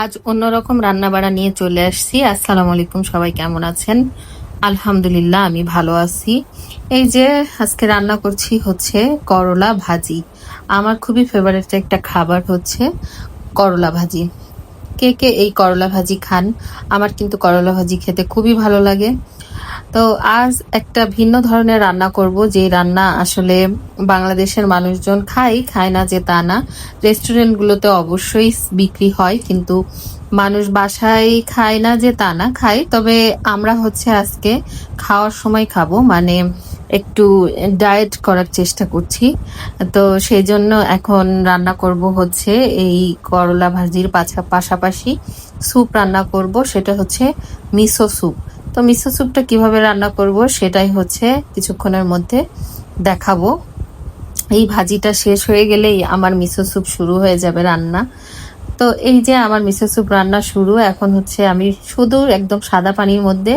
আজ অন্যরকম রান্না বাড়া নিয়ে চলে আসছি। আসসালামু আলাইকুম, সবাই কেমন আছেন? আলহামদুলিল্লাহ, আমি ভালো আছি। এই যে আজকে রান্না করছি হচ্ছে করলা ভাজি। আমার খুবই ফেভারিট একটা খাবার হচ্ছে করলা ভাজি। কে কে এই করলা ভাজি খান? আমার কিন্তু করলা ভাজি খেতে খুবই ভালো লাগে। তো আজ একটা ভিন্ন ধরনের রান্না করব, যে রান্না আসলে বাংলাদেশের মানুষজন খায় না যে তা না। রেস্টুরেন্টগুলোতে অবশ্যই বিক্রি হয়, কিন্তু মানুষ বাসায় খায় না যে তা না, খায়। তবে আমরা হচ্ছে আজকে খাওয়ার সময় খাবো, মানে একটু ডায়েট করার চেষ্টা করছি। তো সেই জন্য এখন রান্না করব হচ্ছে এই করলা ভাজির পাশাপাশি স্যুপ রান্না করব, সেটা হচ্ছে মিসো স্যুপ। তো মিসো স্যুপটা কিভাবে রান্না করব সেটাই হচ্ছে কিছুক্ষণের মধ্যে দেখাবো। এই ভাজিটা শেষ হয়ে গেলেই আমার মিসো স্যুপ শুরু হয়ে যাবে রান্না। তো এই যে আমার মিসো স্যুপ রান্না শুরু। এখন হচ্ছে আমি শুধু একদম সাদা পানির মধ্যে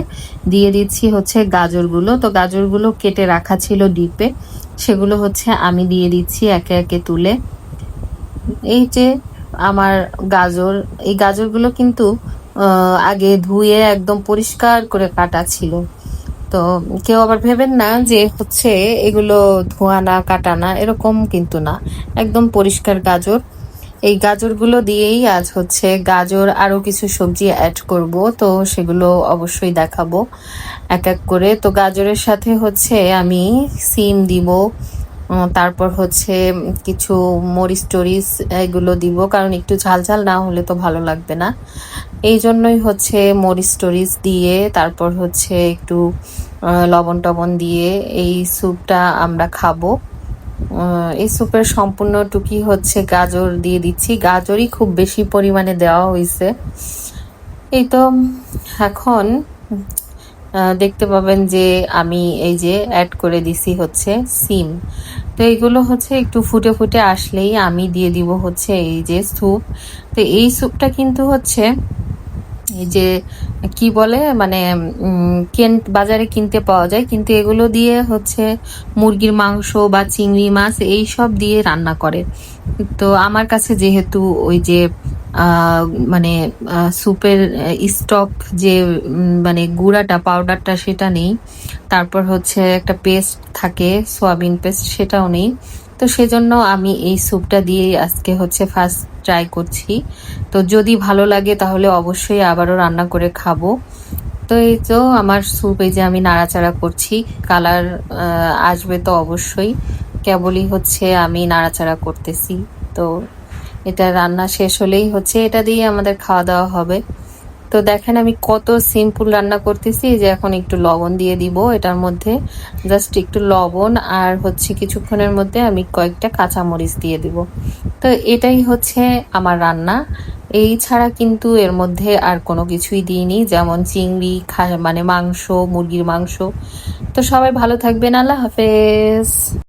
দিয়ে দিচ্ছি হচ্ছে গাজরগুলো। তো গাজরগুলো কেটে রাখা ছিল ডিপে, সেগুলো হচ্ছে আমি দিয়ে দিচ্ছি একে একে তুলে। এই যে আমার গাজর, এই গাজরগুলো কিন্তু আগে ধুয়ে একদম পরিষ্কার করে কাটা ছিল। তো কেউ আবার ভেবেন না যে হচ্ছে এগুলো ধোয়া না কাটা না, এরকম কিন্তু না, একদম পরিষ্কার গাজর। এই গাজরগুলো দিয়েই আজ হচ্ছে গাজর আরো কিছু সবজি অ্যাড করব, তো সেগুলো অবশ্যই দেখাবো এক এক করে। তো গাজরের সাথে হচ্ছে আমি সিম দিব, তারপর হচ্ছে কিছু মরিচ টরিচ এগুলো দিব, কারণ একটু ঝাল ঝাল না হলে তো ভালো লাগবে না। এই জন্যই হচ্ছে মরিচ টরিচ দিয়ে, তারপর হচ্ছে একটু লবণ টবণ দিয়ে এই স্যুপটা আমরা খাবো। এই স্যুপের সম্পূর্ণটুকুই হচ্ছে গাজর দিয়ে দিচ্ছি, গাজরই খুব বেশি পরিমাণে দেওয়া হয়েছে। এই তো এখন দেখতে পাবেন যে আমি এই যে অ্যাড করে দিছি হচ্ছে সিম। তো এইগুলো হচ্ছে একটু ফুটে ফুটে আসলেই আমি দিয়ে দিব হচ্ছে এই যে স্যুপ। তো এই স্যুপটা কিন্তু হচ্ছে এই যে কি বলে, মানে বাজারে কিনতে পাওয়া যায়, কিন্তু এগুলো দিয়ে হচ্ছে মুরগির মাংস বা চিংড়ি মাছ এই সব দিয়ে রান্না করে। তো আমার কাছে যেহেতু ওই যে মানে স্যুপের স্টক যে মানে গুঁড়াটা পাউডারটা সেটা নেই, তারপর হচ্ছে একটা পেস্ট থাকে সোয়াবিন পেস্ট, সেটাও নেই। তো সেজন্য আমি এই স্যুপটা দিয়ে আজকে হচ্ছে ফার্স্ট ট্রাই করছি। তো যদি ভালো লাগে তাহলে অবশ্যই আবারও রান্না করে খাবো। তো এই তো আমার স্যুপ, এই যে আমি নাড়াচাড়া করছি, কালার আসবে তো অবশ্যই, কেবলই হচ্ছে আমি নাড়াচাড়া করতেছি। তো এটা রান্না শেষ হলেই হচ্ছে এটা দিয়ে আমাদের খাওয়া দাওয়া হবে। তো দেখেন আমি কত সিম্পল রান্না করতেছি, যে এখন একটু লবণ দিয়ে দিব এটার মধ্যে, জাস্ট একটু লবণ, আর হচ্ছে কিছুক্ষণের মধ্যে আমি কয়েকটা কাঁচামরিচ দিয়ে দিব। তো এটাই হচ্ছে আমার রান্না। এই ছাড়া কিন্তু এর মধ্যে আর কোনো কিছুই দিইনি, যেমন চিংড়ি মানে মাংস, মুরগির মাংস। তো সবাই ভালো থাকবেন, আল্লাহ হাফেজ।